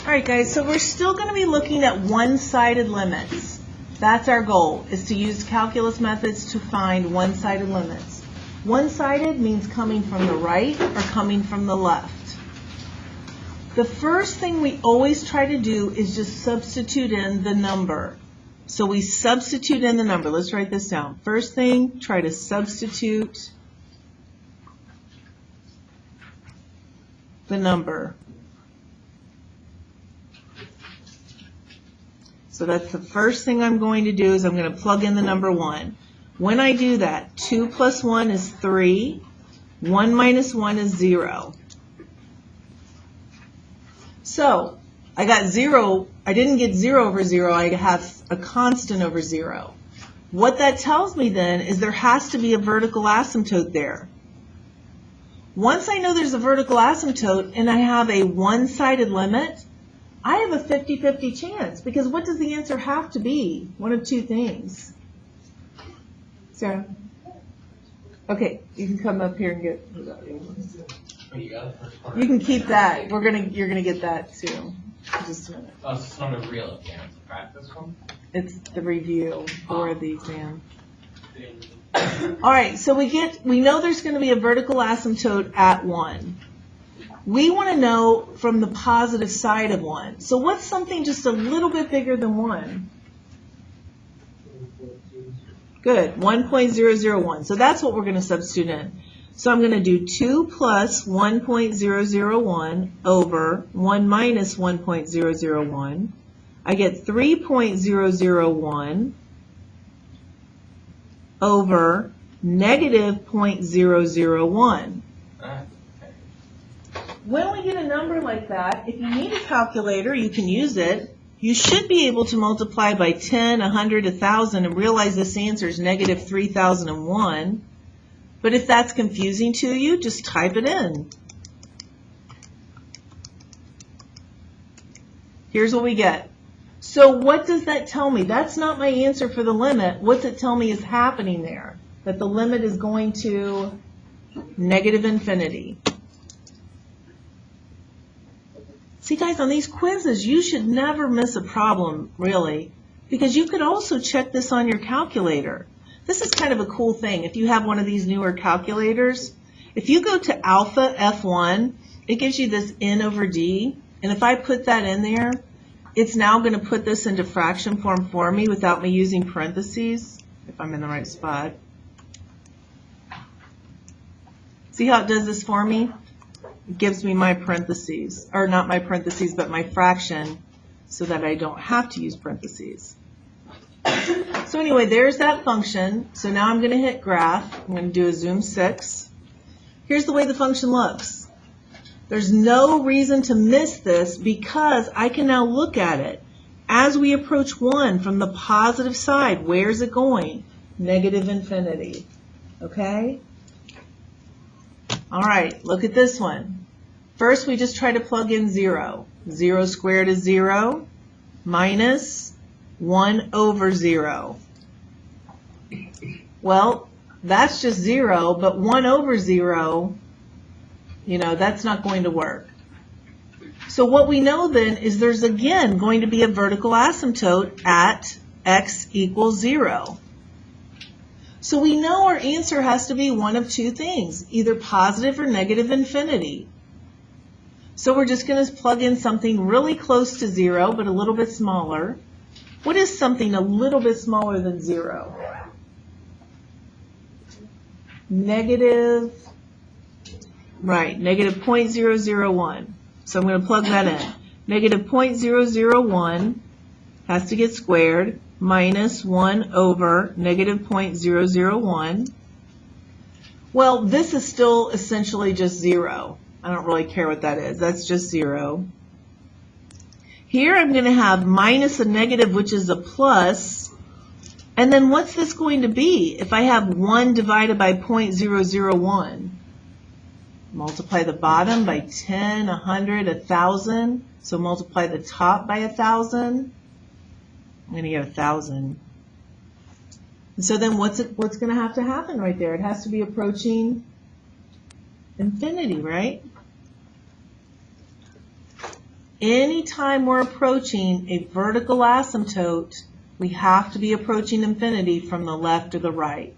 All right, guys, so we're still going to be looking at one-sided limits. That's our goal, is to use calculus methods to find one-sided limits. One-sided means coming from the right or coming from the left. The first thing we always try to do is just substitute in the number. So we substitute in the number. Let's write this down. First thing, try to substitute the number. So that's the first thing I'm going to do is I'm going to plug in the number 1. When I do that, 2 plus 1 is 3. 1 minus 1 is 0. So I got 0. I didn't get 0 over 0. I have a constant over 0. What that tells me then is there has to be a vertical asymptote there. Once I know there's a vertical asymptote and I have a one-sided limit, I have a 50-50 chance, because what does the answer have to be? One of two things. Sarah? Okay, you can come up here and get. You can keep that. You're gonna get that too. In just a minute. Oh, it's not a real exam, it's a practice one? It's the review for the exam. All right, so we know there's going to be a vertical asymptote at 1. We want to know from the positive side of 1. So what's something just a little bit bigger than 1? Good, 1.001. So that's what we're going to substitute in. So I'm going to do 2 plus 1.001 over 1 minus 1.001. I get 3.001 over negative 0.001. When we get a number like that, if you need a calculator, you can use it. You should be able to multiply by 10, 100, 1,000 and realize this answer is negative 3,001. But if that's confusing to you, just type it in. Here's what we get. So what does that tell me? That's not my answer for the limit. What's it tell me is happening there? That the limit is going to negative infinity. See, guys, on these quizzes, you should never miss a problem, really, because you could also check this on your calculator. This is kind of a cool thing. If you have one of these newer calculators, if you go to alpha F1, it gives you this N over D, and if I put that in there, it's now going to put this into fraction form for me without me using parentheses, if I'm in the right spot. See how it does this for me? It gives me my parentheses, or not my parentheses, but my fraction, so that I don't have to use parentheses. So anyway, there's that function. So now I'm going to hit graph. I'm going to do a zoom 6. Here's the way the function looks. There's no reason to miss this because I can now look at it. As we approach 1 from the positive side, where's it going? Negative infinity. Okay? All right, look at this one. First, we just try to plug in 0. 0 squared is 0 minus 1 over 0. Well, that's just 0, but 1 over 0, that's not going to work. So what we know then is there's again going to be a vertical asymptote at x equals 0. So we know our answer has to be one of two things, either positive or negative infinity. So we're just going to plug in something really close to 0, but a little bit smaller. What is something a little bit smaller than 0? Negative 0.001. So I'm going to plug that in. Negative 0.001 has to get squared, minus 1 over negative 0.001. Well, this is still essentially just 0. I don't really care what that is. That's just 0. Here I'm going to have minus a negative, which is a plus. And then what's this going to be if I have 1 divided by 0.001? Multiply the bottom by 10, 100, 1,000. So multiply the top by 1,000. I'm going to get 1,000. And so then what's going to have to happen right there? It has to be approaching infinity, right? anytime we're approaching a vertical asymptote, we have to be approaching infinity from the left or the right.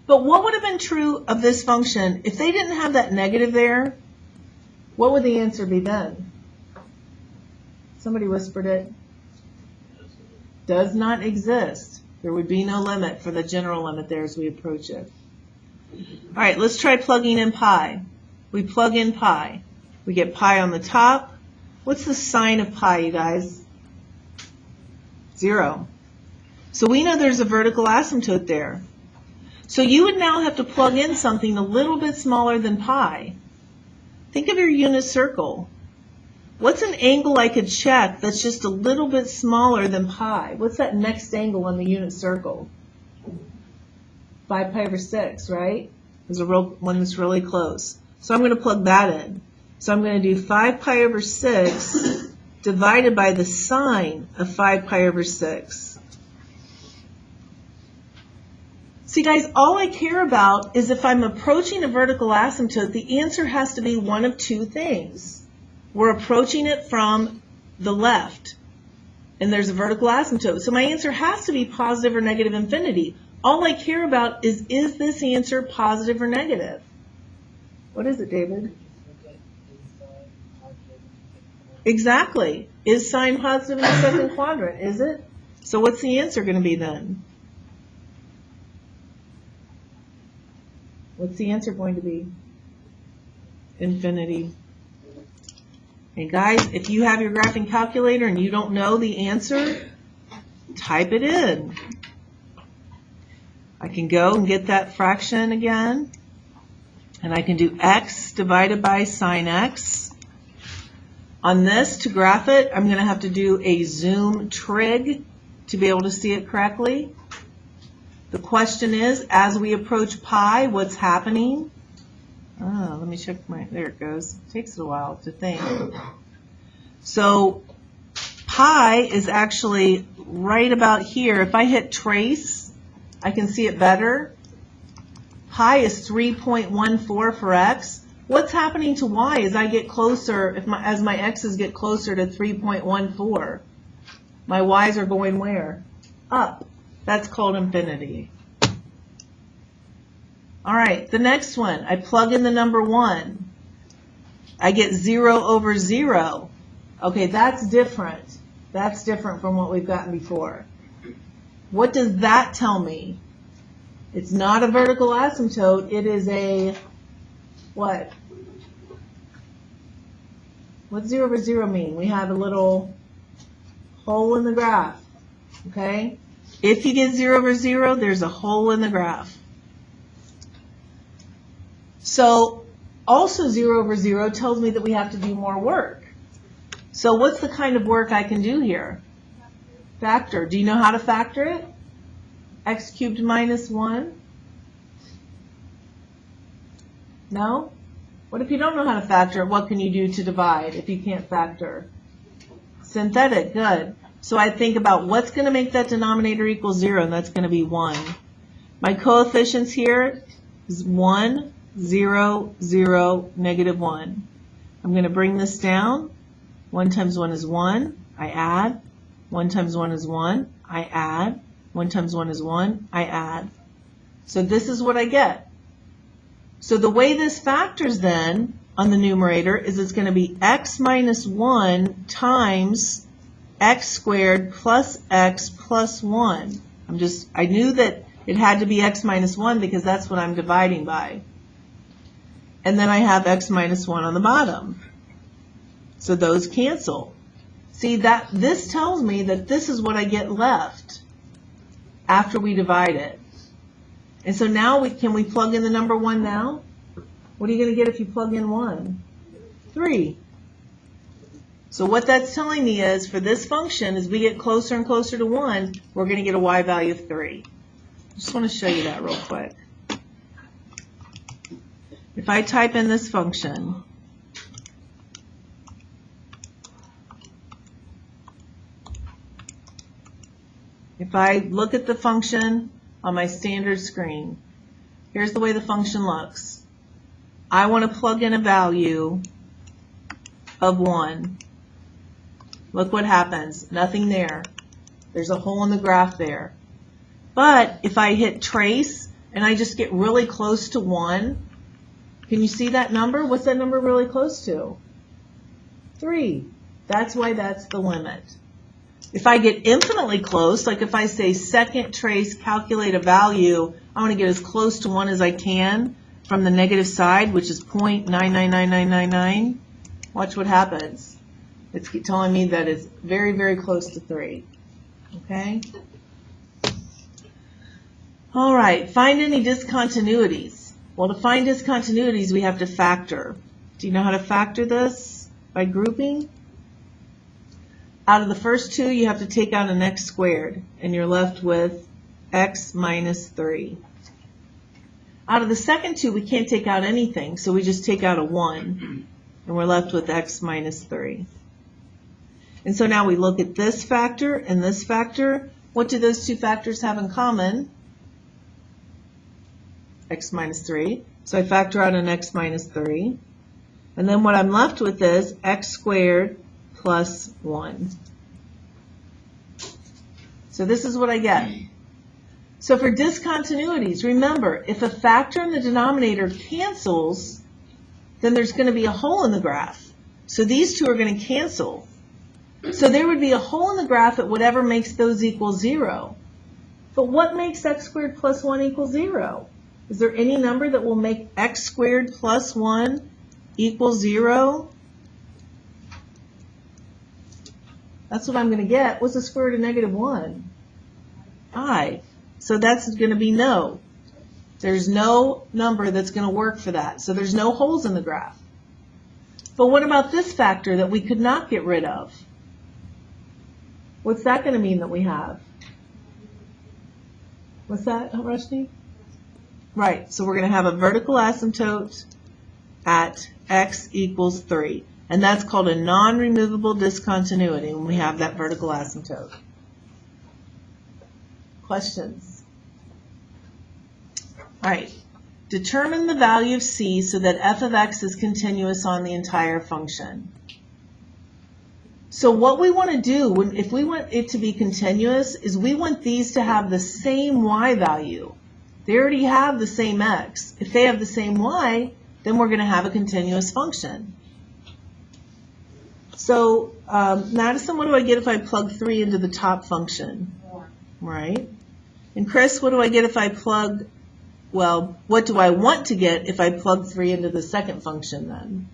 But what would have been true of this function if they didn't have that negative there? What would the answer be then? Somebody whispered it. Does not exist. There would be no limit for the general limit there as we approach it. All right, let's try plugging in pi. We plug in pi. We get pi on the top. What's the sign of pi, you guys? 0. So we know there's a vertical asymptote there. So you would now have to plug in something a little bit smaller than pi. Think of your unit circle. What's an angle I could check that's just a little bit smaller than pi? What's that next angle on the unit circle? 5 pi over 6, right? There's a one that's really close. So I'm going to plug that in. So I'm going to do 5 pi over 6 divided by the sine of 5 pi over 6. See, guys, all I care about is if I'm approaching a vertical asymptote, the answer has to be one of two things. We're approaching it from the left, and there's a vertical asymptote. So my answer has to be positive or negative infinity. All I care about is this answer positive or negative? What is it, David? Exactly. Is sine positive in the second quadrant? Is it? So what's the answer going to be then? What's the answer going to be? Infinity. And guys, if you have your graphing calculator and you don't know the answer, type it in. I can go and get that fraction again. And I can do x divided by sine x. On this, to graph it, I'm going to have to do a zoom trig to be able to see it correctly. The question is, as we approach pi, what's happening? Oh, let me check there it goes. It takes it a while to think. So pi is actually right about here. If I hit trace, I can see it better. Pi is 3.14 for x. What's happening to y as I get closer, as my x's get closer to 3.14? My y's are going where? Up. That's called infinity. All right, the next one, I plug in the number 1. I get 0 over 0. Okay, that's different. That's different from what we've gotten before. What does that tell me? It's not a vertical asymptote. It is a, what? What's 0 over 0 mean? We have a little hole in the graph, okay? If you get 0 over 0, there's a hole in the graph. So also 0 over 0 tells me that we have to do more work. So what's the kind of work I can do here? Factor. Do you know how to factor it? X cubed minus 1? No? What if you don't know how to factor it? What can you do to divide if you can't factor? Synthetic. Good. So I think about what's going to make that denominator equal 0, and that's going to be 1. My coefficients here is 1, 0, 0, negative 1. I'm going to bring this down. 1 times 1 is 1. I add. 1 times 1 is 1. I add. 1 times 1 is 1. I add. So this is what I get. So the way this factors then on the numerator is it's going to be x minus 1 times x squared plus x plus 1. I knew that it had to be x minus 1 because that's what I'm dividing by. And then I have x minus 1 on the bottom. So those cancel. See, this tells me that this is what I get left after we divide it. And so now can we plug in the number 1 now? What are you going to get if you plug in 1? 3. So what that's telling me is for this function, as we get closer and closer to 1, we're going to get a y value of 3. I just want to show you that real quick. If I type in this function, if I look at the function on my standard screen, here's the way the function looks. I want to plug in a value of 1. Look what happens. Nothing there. There's a hole in the graph there. But if I hit trace and I just get really close to 1, can you see that number? What's that number really close to? 3. That's why that's the limit. If I get infinitely close, like if I say second trace, calculate a value, I want to get as close to 1 as I can from the negative side, which is 0.999999. Watch what happens. It's telling me that it's very, very close to 3. Okay? All right, find any discontinuities. Well, to find discontinuities, we have to factor. Do you know how to factor this? By grouping? Out of the first two, you have to take out an x squared, and you're left with x minus 3. Out of the second two, we can't take out anything, so we just take out a 1, and we're left with x minus 3. And so now we look at this factor and this factor. What do those two factors have in common? X minus 3. So I factor out an x minus 3. And then what I'm left with is x squared plus 1. So this is what I get. So for discontinuities, remember, if a factor in the denominator cancels, then there's going to be a hole in the graph. So these two are going to cancel. So there would be a hole in the graph at whatever makes those equal 0. But what makes x squared plus 1 equal 0? Is there any number that will make x squared plus 1 equal 0? That's what I'm going to get. What's the square root of negative 1? 5. So that's going to be no. There's no number that's going to work for that. So there's no holes in the graph. But what about this factor that we could not get rid of? What's that going to mean that we have? What's that, Rashni? Right, so we're going to have a vertical asymptote at x equals 3. And that's called a non-removable discontinuity when we have that vertical asymptote. Questions? All right, determine the value of c so that f of x is continuous on the entire function. So what we want to do, if we want it to be continuous, is we want these to have the same y value. They already have the same x. If they have the same y, then we're going to have a continuous function. So, Madison, what do I get if I plug 3 into the top function? 4. Right. And Chris, what do I get if I plug, well, what do I want to get if I plug 3 into the second function then?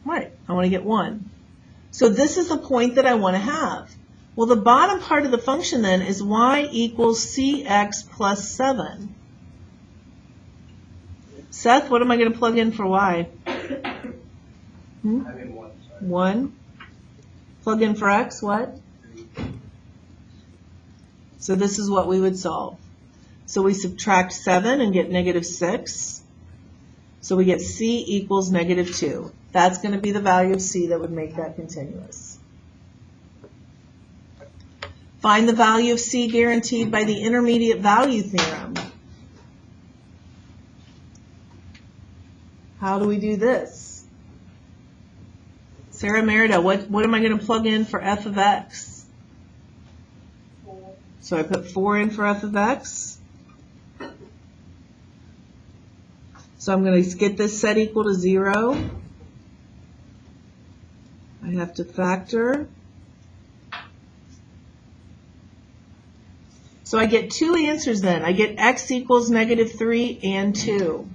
Right, I want to get 1. So this is the point that I want to have. Well, the bottom part of the function then is y equals cx plus 7. Seth, what am I going to plug in for y? 1. Plug in for x, what? So this is what we would solve. So we subtract 7 and get negative 6. So we get c equals negative 2. That's going to be the value of c that would make that continuous. Find the value of c guaranteed by the intermediate value theorem. How do we do this? Sarah Merida, what am I going to plug in for f of x? 4. So I put 4 in for f of x. So I'm going to get this set equal to 0. I have to factor. So I get two answers then. I get x equals negative 3 and 2.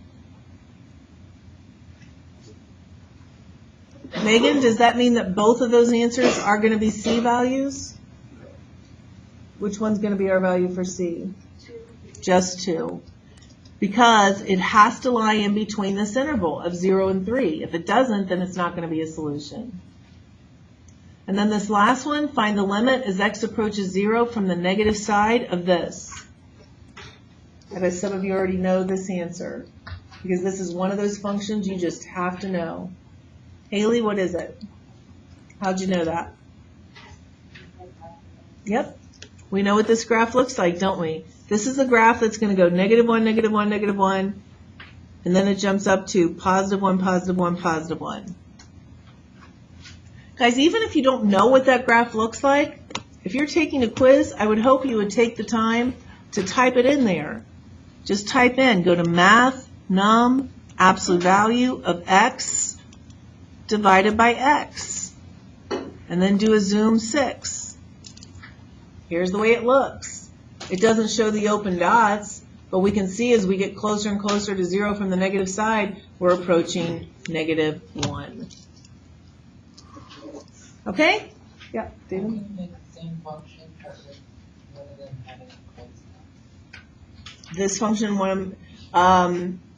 Megan, does that mean that both of those answers are going to be c values? Which one's going to be our value for c? 2. Just 2. Because it has to lie in between this interval of 0 and 3. If it doesn't, then it's not going to be a solution. And then this last one, find the limit as x approaches 0 from the negative side of this. I bet some of you already know this answer, because this is one of those functions you just have to know. Haley, what is it? How'd you know that? Yep. We know what this graph looks like, don't we? This is a graph that's going to go negative 1, negative 1, negative 1, and then it jumps up to positive 1, positive 1, positive 1. Guys, even if you don't know what that graph looks like, if you're taking a quiz, I would hope you would take the time to type it in there. Just type in, go to math, num, absolute value of x divided by x, and then do a zoom 6. Here's the way it looks. It doesn't show the open dots, but we can see as we get closer and closer to 0 from the negative side, we're approaching -1. Okay? Yeah, David? Can we make the same function, but rather than having a constant? This function,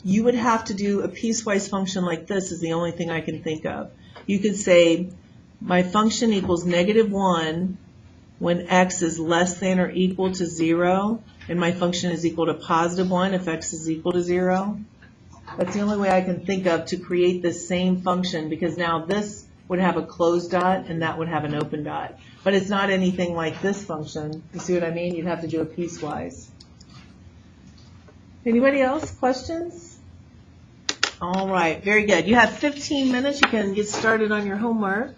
you would have to do a piecewise function like this is the only thing I can think of. You could say my function equals -1 when x is less than or equal to 0, and my function is equal to +1 if x is equal to 0. That's the only way I can think of to create this same function, because now this would have a closed dot and that would have an open dot. But it's not anything like this function. You see what I mean? You'd have to do a piecewise. Anybody else? Questions? All right, very good. You have 15 minutes. You can get started on your homework.